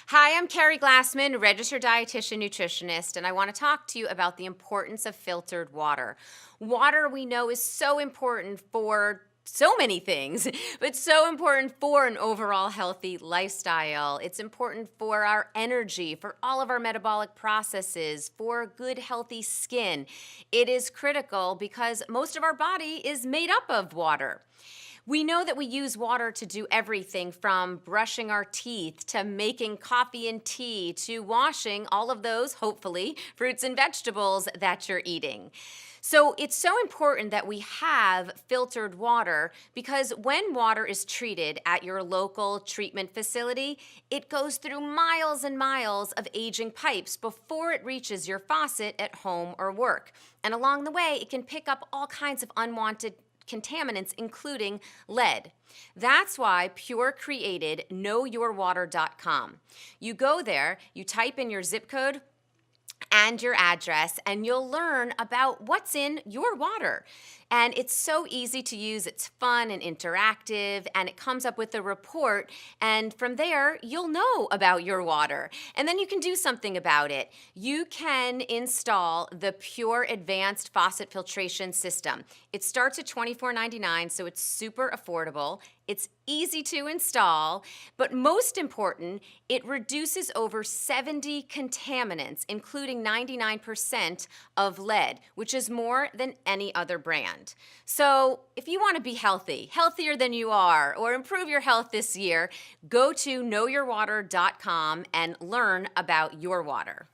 Hi, I'm Carrie Glassman, registered dietitian nutritionist, and I want to talk to you about the importance of filtered water. Water, we know, is so important for so many things, but so important for an overall healthy lifestyle. It's important for our energy, for all of our metabolic processes, for good, healthy skin. It is critical because most of our body is made up of water. We know that we use water to do everything from brushing our teeth to making coffee and tea to washing all of those, hopefully, fruits and vegetables that you're eating. So it's so important that we have filtered water because when water is treated at your local treatment facility, it goes through miles and miles of aging pipes before it reaches your faucet at home or work. And along the way, it can pick up all kinds of unwanted contaminants, including lead. That's why Pure created knowyourwater.com. You go there, you type in your zip code and your address, and you'll learn about what's in your water. And it's so easy to use, it's fun and interactive, and it comes up with a report, and from there, you'll know about your water. And then you can do something about it. You can install the Pure Advanced Faucet Filtration System. It starts at $24.99, so it's super affordable. It's easy to install, but most important, it reduces over 70 contaminants, including 99% of lead, which is more than any other brand. So if you want to be healthy, healthier than you are, or improve your health this year, go to knowyourwater.com and learn about your water.